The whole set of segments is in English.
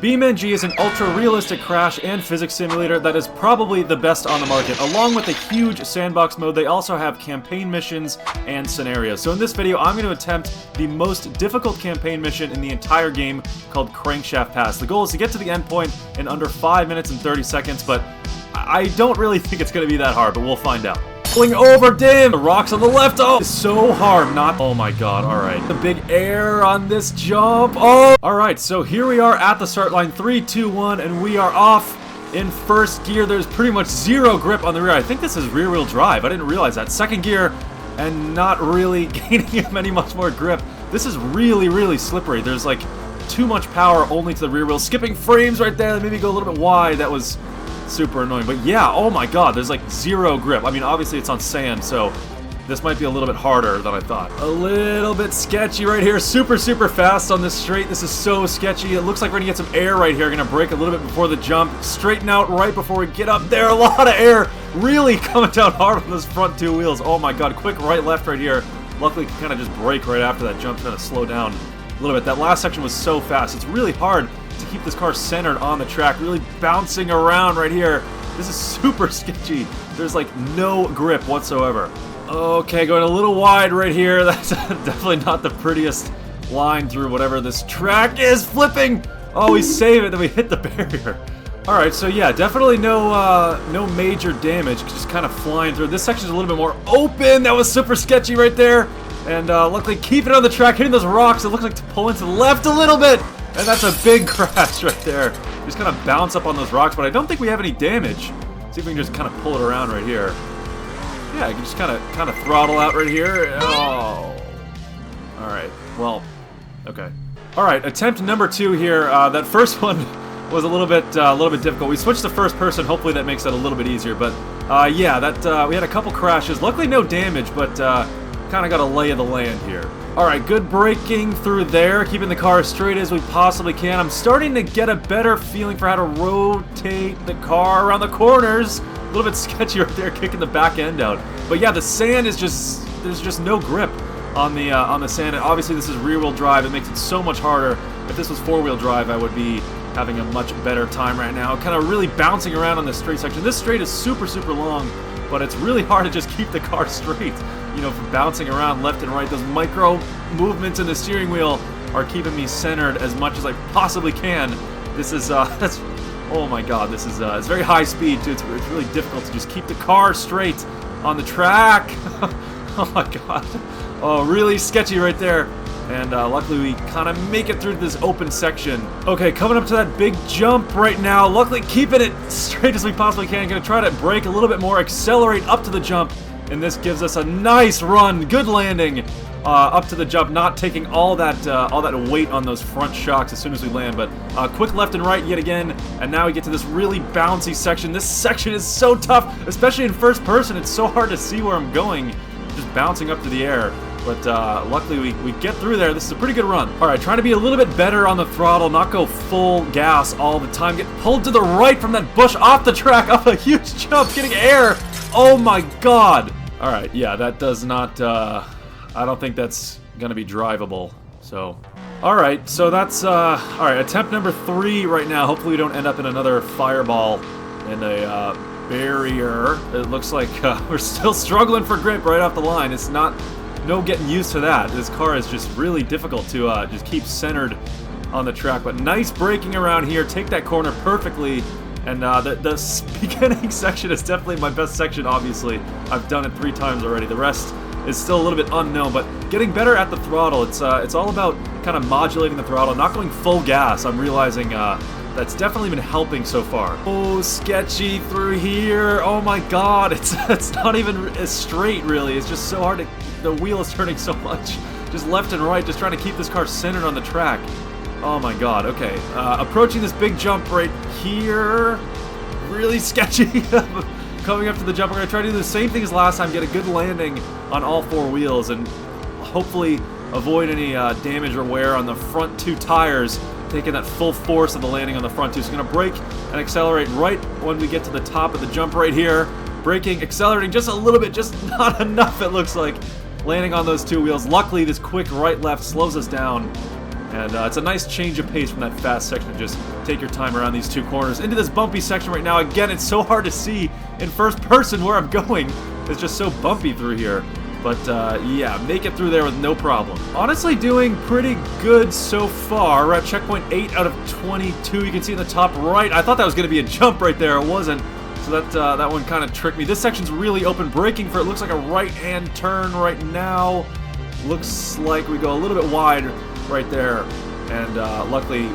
BeamNG is an ultra-realistic crash and physics simulator that is probably the best on the market. Along with a huge sandbox mode, they also have campaign missions and scenarios. So in this video, I'm going to attempt the most difficult campaign mission in the entire game called Crankshaft Pass. The goal is to get to the end point in under 5 minutes and 30 seconds, but I don't really think it's going to be that hard, but we'll find out. Pulling over, damn! The rocks on the left, oh! It's so hard not— oh my god, alright. The big air on this jump, oh! Alright, so here we are at the start line, 3, 2, 1, and we are off in first gear. There's pretty much zero grip on the rear. I think this is rear-wheel drive. I didn't realize that. Second gear, and not really gaining any much more grip. This is really, really slippery. There's like too much power only to the rear wheel. Skipping frames right there, that made me go a little bit wide. That was super annoying. But yeah, oh my god, there's like zero grip. I mean, obviously it's on sand, so this might be a little bit harder than I thought. A little bit sketchy right here. Super, super fast on this straight. This is so sketchy. It looks like we're gonna get some air right here. Gonna brake a little bit before the jump. Straighten out right before we get up there. A lot of air. Really coming down hard on those front two wheels. Oh my god, quick right, left right here. Luckily, kind of just brake right after that jump, trying to slow down a little bit. That last section was so fast. It's really hard to keep this car centered on the track, really bouncing around right here. This is super sketchy. There's like no grip whatsoever. Okay, going a little wide right here. That's definitely not the prettiest line through whatever this track is. Flipping! Oh, we save it, then we hit the barrier. Alright, so yeah, definitely no major damage, just kind of flying through. This section's a little bit more open. That was super sketchy right there. And luckily keeping it on the track, hitting those rocks. It looks like to pull into the left a little bit. And that's a big crash right there. Just kind of bounce up on those rocks, but I don't think we have any damage. See if we can just kind of pull it around right here. Yeah, I can just kind of throttle out right here. Oh. Alright, well, okay. Alright, attempt number 2 here. That first one was a little bit difficult. We switched to first person. Hopefully that makes it a little bit easier. But yeah, that we had a couple crashes. Luckily no damage, but kind of got a lay of the land here. Alright, good braking through there, keeping the car as straight as we possibly can. I'm starting to get a better feeling for how to rotate the car around the corners. A little bit sketchy right there, kicking the back end out. But yeah, the sand is just— there's just no grip on the sand. And obviously this is rear-wheel drive. It makes it so much harder. If this was four-wheel drive, I would be having a much better time right now. Kind of really bouncing around on this straight section. This straight is super, super long, but it's really hard to just keep the car straight. You know, from bouncing around left and right. Those micro movements in the steering wheel are keeping me centered as much as I possibly can. This is, that's— oh my god, this is, it's very high speed too. It's really difficult to just keep the car straight on the track. Oh my god. Oh, really sketchy right there. And luckily we kind of make it through this open section. Okay, coming up to that big jump right now. Luckily keeping it straight as we possibly can. Gonna try to brake a little bit more, accelerate up to the jump. And this gives us a nice run. Good landing up to the jump, not taking all that weight on those front shocks as soon as we land. But quick left and right yet again. And now we get to this really bouncy section. This section is so tough, especially in first person. It's so hard to see where I'm going, just bouncing up to the air. But luckily we get through there. This is a pretty good run. Alright, trying to be a little bit better on the throttle, not go full gas all the time. Get pulled to the right from that bush off the track, off a huge jump, getting air. Oh my god. Alright, yeah, that does not, I don't think that's gonna be drivable. So, alright, so that's, alright, attempt number 3 right now. Hopefully we don't end up in another fireball in a barrier. It looks like we're still struggling for grip right off the line. It's not— no getting used to that. This car is just really difficult to just keep centered on the track. But nice braking around here. Take that corner perfectly. And the beginning section is definitely my best section, obviously. I've done it 3 times already. The rest is still a little bit unknown, but getting better at the throttle. It's all about kind of modulating the throttle, not going full gas. I'm realizing that's definitely been helping so far. Oh, sketchy through here. Oh my god, it's not even as straight, really. It's just so hard to— the wheel is turning so much. Just left and right, just trying to keep this car centered on the track. Oh my god, okay. Approaching this big jump right here. Really sketchy. Coming up to the jump, we're going to try to do the same thing as last time, get a good landing on all 4 wheels, and hopefully avoid any damage or wear on the front 2 tires, taking that full force of the landing on the front 2. So we're going to brake and accelerate right when we get to the top of the jump right here. Braking, accelerating just a little bit, just not enough it looks like. Landing on those 2 wheels. Luckily, this quick right-left slows us down. And it's a nice change of pace from that fast section to just take your time around these two corners. Into this bumpy section right now. Again, it's so hard to see in first person where I'm going. It's just so bumpy through here. But yeah, make it through there with no problem. Honestly, doing pretty good so far. We're at checkpoint 8 out of 22. You can see in the top right. I thought that was going to be a jump right there. It wasn't. So that one kind of tricked me. This section's really open. Braking for it looks like a right-hand turn right now. Looks like we go a little bit wide right there. And luckily,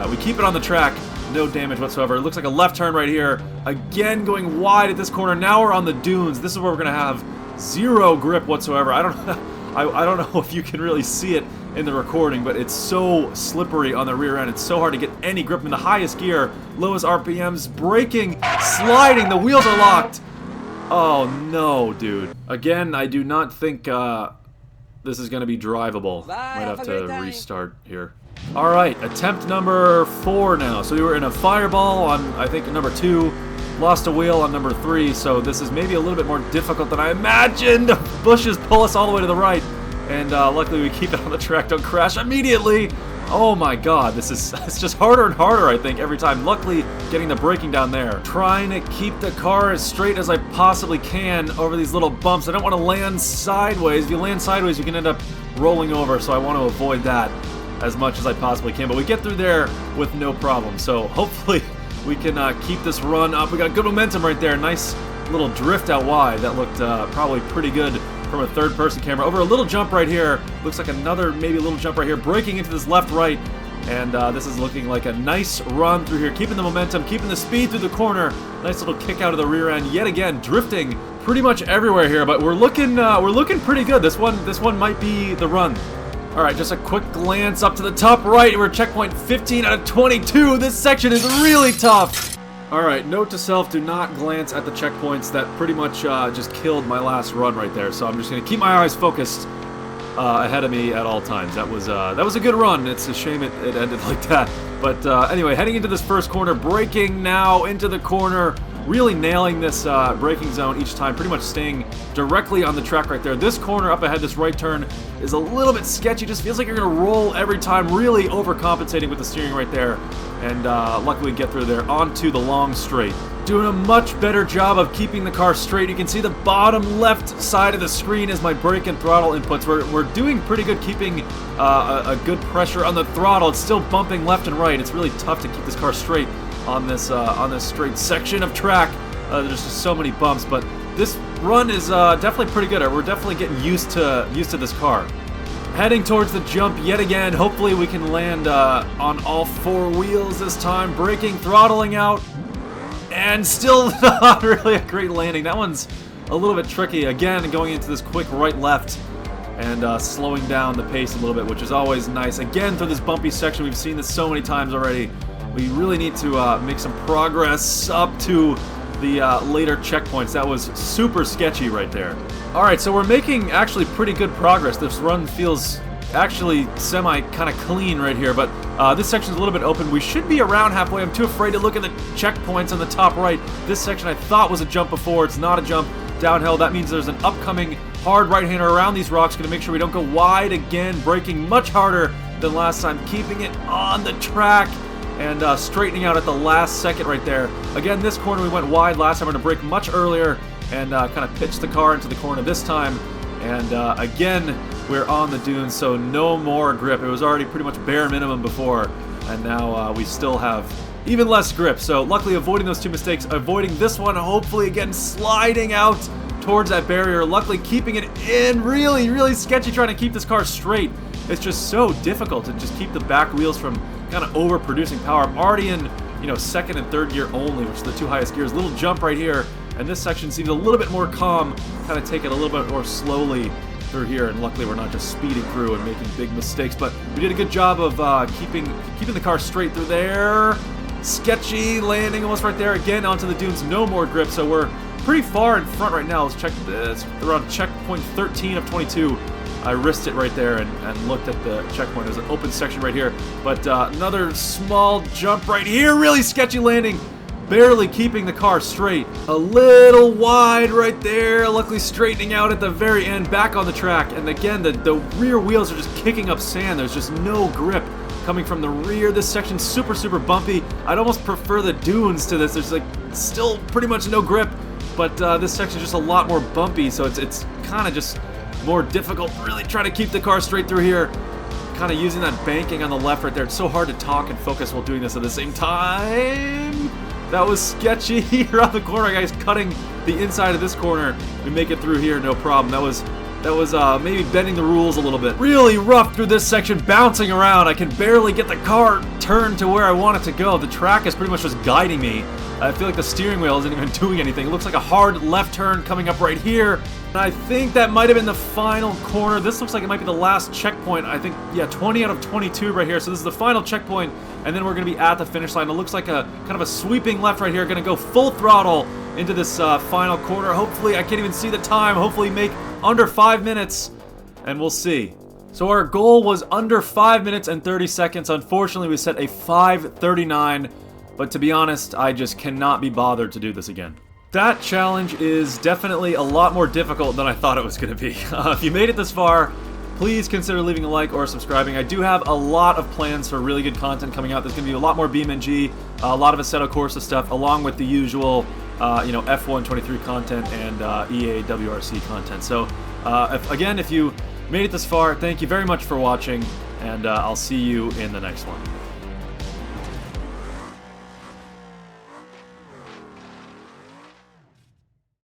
we keep it on the track. No damage whatsoever. It looks like a left turn right here. Again, going wide at this corner. Now we're on the dunes. This is where we're going to have zero grip whatsoever. I don't know if you can really see it in the recording, but it's so slippery on the rear end. It's so hard to get any grip in the highest gear. Lowest RPMs, braking, sliding, the wheels are locked. Oh no, dude. Again, I do not think this is going to be drivable. Might have to restart here. Alright, attempt number 4 now. So we were in a fireball on, I think, number 2. Lost a wheel on number 3, so this is maybe a little bit more difficult than I imagined. Bushes pull us all the way to the right. And luckily we keep it on the track, don't crash immediately. Oh my god, it's just harder and harder, I think, every time. Luckily, getting the braking down there. Trying to keep the car as straight as I possibly can over these little bumps. I don't want to land sideways. If you land sideways, you can end up rolling over, so I want to avoid that as much as I possibly can. But we get through there with no problem, so hopefully we can keep this run up. We got good momentum right there. Nice little drift out wide. That looked probably pretty good from a third-person camera. Over a little jump right here. Looks like another maybe a little jump right here. Braking into this left-right. And this is looking like a nice run through here. Keeping the momentum, keeping the speed through the corner. Nice little kick out of the rear end. Yet again, drifting pretty much everywhere here. But we're looking pretty good. This one might be the run. All right, just a quick glance up to the top right. We're at checkpoint 15 out of 22. This section is really tough. All right, note to self, do not glance at the checkpoints. That pretty much just killed my last run right there. So I'm just going to keep my eyes focused ahead of me at all times. That was a good run. It's a shame it ended like that. But anyway, heading into this first corner, braking now into the corner. Really nailing this braking zone each time, pretty much staying directly on the track right there. This corner up ahead, this right turn, is a little bit sketchy. Just feels like you're going to roll every time, really overcompensating with the steering right there. And luckily get through there onto the long straight. Doing a much better job of keeping the car straight. You can see the bottom left side of the screen is my brake and throttle inputs. We're doing pretty good keeping a good pressure on the throttle. It's still bumping left and right. It's really tough to keep this car straight on this straight section of track. There's just so many bumps, but this run is definitely pretty good. We're definitely getting used to this car. Heading towards the jump yet again. Hopefully we can land on all 4 wheels this time. Braking, throttling out, and still not really a great landing. That one's a little bit tricky. Again, going into this quick right-left and slowing down the pace a little bit, which is always nice. Again, through this bumpy section, we've seen this so many times already. We really need to make some progress up to the later checkpoints. That was super sketchy right there. Alright, so we're making actually pretty good progress. This run feels actually semi kind of clean right here, but this section's a little bit open. We should be around halfway. I'm too afraid to look at the checkpoints on the top right. This section I thought was a jump before. It's not a jump. Downhill, that means there's an upcoming hard right-hander around these rocks. Gonna make sure we don't go wide again. Braking much harder than last time. Keeping it on the track. And straightening out at the last second right there. Again, this corner we went wide last time. We're going to brake much earlier and kind of pitch the car into the corner this time. And again, we're on the dunes, so no more grip. It was already pretty much bare minimum before, and now we still have even less grip. So luckily avoiding those 2 mistakes, avoiding this one, hopefully again sliding out towards that barrier. Luckily keeping it in. Really, really sketchy trying to keep this car straight. It's just so difficult to just keep the back wheels from kind of overproducing power. I'm already in, second and third gear only, which are the 2 highest gears. Little jump right here, and this section seems a little bit more calm. Kind of take it a little bit more slowly through here, and luckily we're not just speeding through and making big mistakes. But we did a good job of keeping the car straight through there. Sketchy landing almost right there. Again onto the dunes. No more grip, so we're pretty far in front right now. Let's check this. Around checkpoint 13 of 22. I risked it right there and looked at the checkpoint. There's an open section right here. But another small jump right here. Really sketchy landing. Barely keeping the car straight. A little wide right there. Luckily straightening out at the very end. Back on the track. And again, the rear wheels are just kicking up sand. There's just no grip coming from the rear. This section's super bumpy. I'd almost prefer the dunes to this. There's like still pretty much no grip, but this section's just a lot more bumpy, so it's kind of just more difficult. Really trying to keep the car straight through here. Kind of using that banking on the left right there. It's so hard to talk and focus while doing this at the same time. That was sketchy. Around the corner, guys, cutting the inside of this corner. We make it through here, no problem. That was maybe bending the rules a little bit. Really rough through this section, bouncing around. I can barely get the car turned to where I want it to go. The track is pretty much just guiding me. I feel like the steering wheel isn't even doing anything. It looks like a hard left turn coming up right here. And I think that might have been the final corner. This looks like it might be the last checkpoint. I think, yeah, 20 out of 22 right here. So this is the final checkpoint, and then we're going to be at the finish line. It looks like a kind of a sweeping left right here. Going to go full throttle into this final corner. Hopefully, I can't even see the time. Hopefully make under 5 minutes, and we'll see. So our goal was under 5 minutes and 30 seconds. Unfortunately, we set a 5:39. But to be honest, I just cannot be bothered to do this again. That challenge is definitely a lot more difficult than I thought it was going to be. If you made it this far, please consider leaving a like or subscribing. I do have a lot of plans for really good content coming out. There's going to be a lot more BeamNG, a lot of Assetto Corsa stuff, along with the usual, F1 23 content and EA WRC content. So, if you made it this far, thank you very much for watching, and I'll see you in the next one.